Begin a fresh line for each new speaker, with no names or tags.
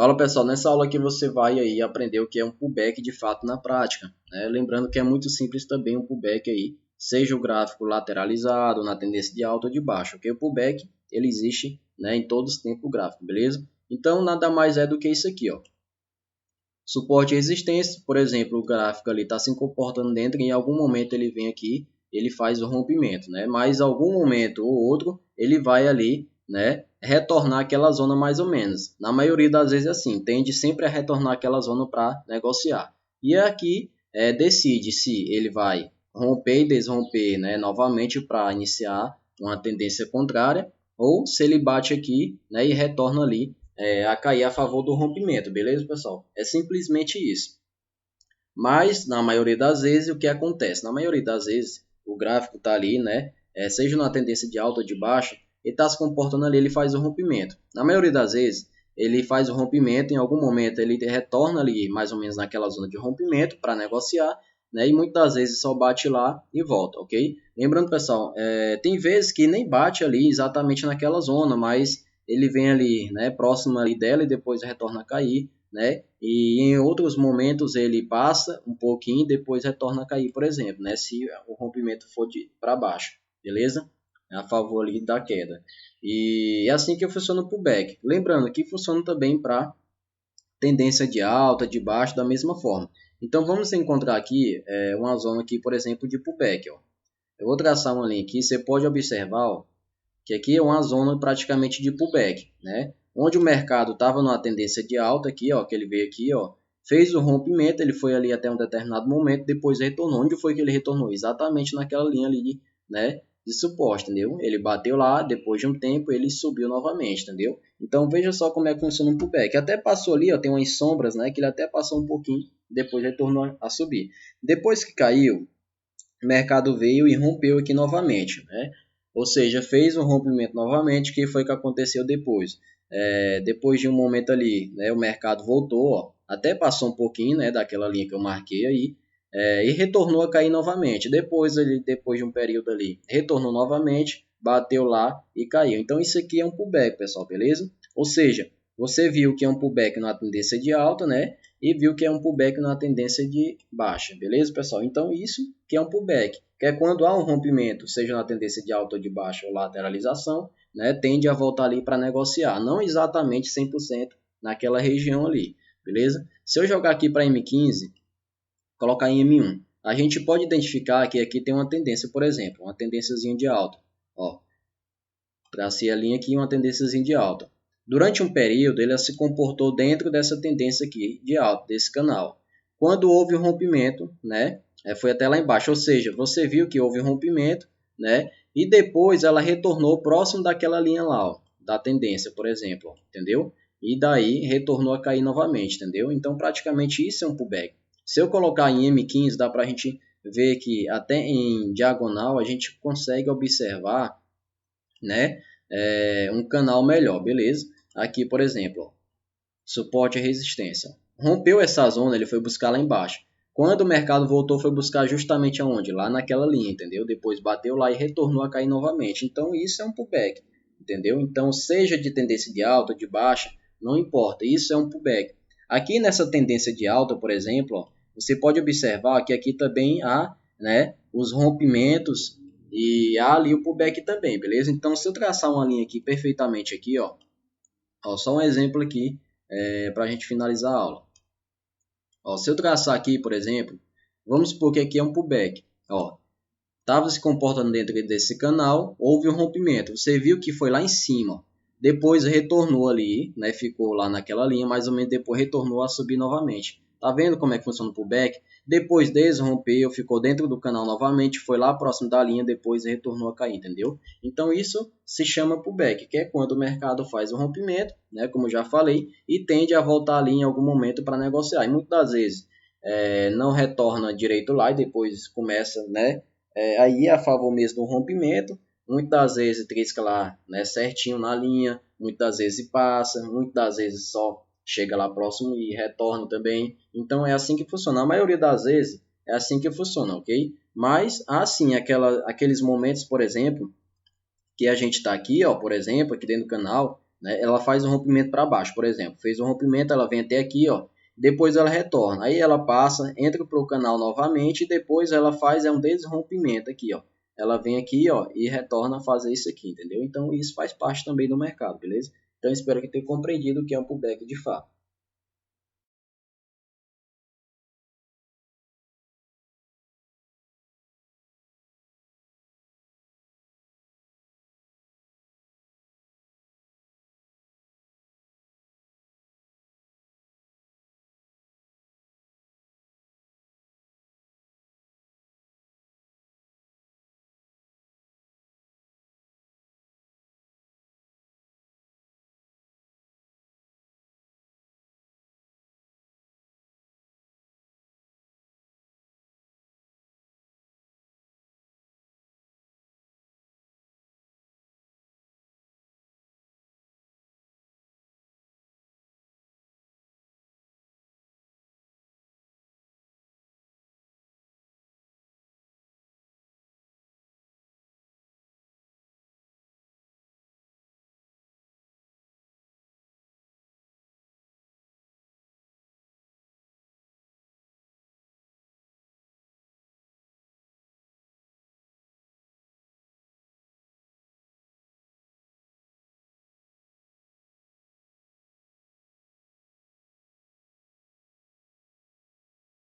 Fala pessoal, nessa aula aqui você vai aí aprender o que é um pullback de fato na prática, né? Lembrando que é muito simples também um pullback aí, seja o gráfico lateralizado, na tendência de alta ou de baixo, ok? O pullback ele existe, né, em todos os tempos gráficos, beleza? Então nada mais é do que isso aqui, ó. Suporte e resistência, por exemplo, o gráfico ali está se comportando dentro e em algum momento ele vem aqui, ele faz o rompimento, né? Mas em algum momento ou outro ele vai ali, né, retornar aquela zona mais ou menos. Na maioria das vezes é assim, tende sempre a retornar aquela zona para negociar. E aqui decide se ele vai romper e desromper, né, novamente para iniciar uma tendência contrária, ou se ele bate aqui, né, e retorna ali a cair a favor do rompimento, beleza, pessoal? É simplesmente isso. Mas, na maioria das vezes, o que acontece? Na maioria das vezes, o gráfico está ali, né? Seja na tendência de alta ou de baixa, ele está se comportando ali, ele faz o rompimento. Na maioria das vezes, ele faz o rompimento, em algum momento ele retorna ali, mais ou menos naquela zona de rompimento, para negociar, né? E muitas vezes só bate lá e volta, ok? Lembrando, pessoal, tem vezes que nem bate ali exatamente naquela zona, mas ele vem ali, né, próximo ali dela e depois retorna a cair, né? E em outros momentos ele passa um pouquinho e depois retorna a cair, por exemplo, né? Se o rompimento for para baixo, beleza? A favor ali da queda. E é assim que funciona o pullback. Lembrando que funciona também para tendência de alta, de baixo, da mesma forma. Então vamos encontrar aqui uma zona aqui, por exemplo, de pullback. Ó. Eu vou traçar uma linha aqui, você pode observar, ó, que aqui é uma zona praticamente de pullback, né? Onde o mercado estava numa tendência de alta aqui, ó, que ele veio aqui, ó, fez o rompimento, ele foi ali até um determinado momento, depois retornou. Onde foi que ele retornou? Exatamente naquela linha ali, né, de suporte, entendeu? Ele bateu lá, depois de um tempo ele subiu novamente, entendeu? Então veja só como é que funciona um pullback. Até passou ali, ó, tem umas sombras, né, que ele até passou um pouquinho, depois retornou a subir. Depois que caiu, o mercado veio e rompeu aqui novamente, né? Ou seja, fez um rompimento novamente, que foi que aconteceu depois. Depois de um momento ali, né, o mercado voltou, ó, até passou um pouquinho, né, daquela linha que eu marquei aí, e retornou a cair novamente. Depois de um período ali, retornou novamente, bateu lá e caiu. Então isso aqui é um pullback, pessoal, beleza? Ou seja, você viu que é um pullback na tendência de alta, né? E viu que é um pullback na tendência de baixa, beleza, pessoal? Então isso que é um pullback, que é quando há um rompimento, seja na tendência de alta ou de baixa ou lateralização, né, tende a voltar ali para negociar, não exatamente 100% naquela região ali, beleza? Se eu jogar aqui para M15, colocar em M1, a gente pode identificar que aqui tem uma tendência, por exemplo, uma tendênciazinha de alta, ó, tracei a linha aqui, uma tendênciazinha de alta. Durante um período, ele se comportou dentro dessa tendência aqui de alta, desse canal. Quando houve um rompimento, né, foi até lá embaixo, ou seja, você viu que houve um rompimento, né, e depois ela retornou próximo daquela linha lá, ó, da tendência, por exemplo, entendeu? E daí retornou a cair novamente, entendeu? Então, praticamente isso é um pullback. Se eu colocar em M15, dá para a gente ver que até em diagonal a gente consegue observar, né, um canal melhor, beleza? Aqui, por exemplo, ó, suporte e resistência. Rompeu essa zona, ele foi buscar lá embaixo. Quando o mercado voltou, foi buscar justamente aonde? Lá naquela linha, entendeu? Depois bateu lá e retornou a cair novamente. Então, isso é um pullback, entendeu? Então, seja de tendência de alta ou de baixa, não importa. Isso é um pullback. Aqui nessa tendência de alta, por exemplo, ó, você pode observar que aqui também há, né, os rompimentos e há ali o pullback também, beleza? Então, se eu traçar uma linha aqui perfeitamente aqui, ó só um exemplo aqui para a gente finalizar a aula. Ó, se eu traçar aqui, por exemplo, vamos supor que aqui é um pullback. Estava se comportando dentro desse canal, houve um rompimento. Você viu que foi lá em cima. Depois retornou ali, né? Ficou lá naquela linha, mais ou menos depois retornou a subir novamente. Tá vendo como é que funciona o pullback? Depois desrompeu, ficou dentro do canal novamente, foi lá próximo da linha, depois retornou a cair, entendeu? Então isso se chama pullback, que é quando o mercado faz o rompimento, né? Como já falei, e tende a voltar ali em algum momento para negociar. E muitas das vezes não retorna direito lá e depois começa, né? Aí a favor mesmo do rompimento, muitas das vezes trisca lá, né, certinho na linha, muitas das vezes passa, muitas das vezes só chega lá próximo e retorna também. Então é assim que funciona. A maioria das vezes é assim que funciona, ok? Mas assim, aqueles momentos, por exemplo, que a gente está aqui, ó, por exemplo, aqui dentro do canal, né? Ela faz um rompimento para baixo, por exemplo. Fez um rompimento, ela vem até aqui, ó. Depois ela retorna. Aí ela passa, entra para o canal novamente e depois ela faz um desrompimento aqui, ó. Ela vem aqui, ó, e retorna a fazer isso aqui, entendeu? Então isso faz parte também do mercado, beleza? Então espero que tenha compreendido o que é um pullback de fato.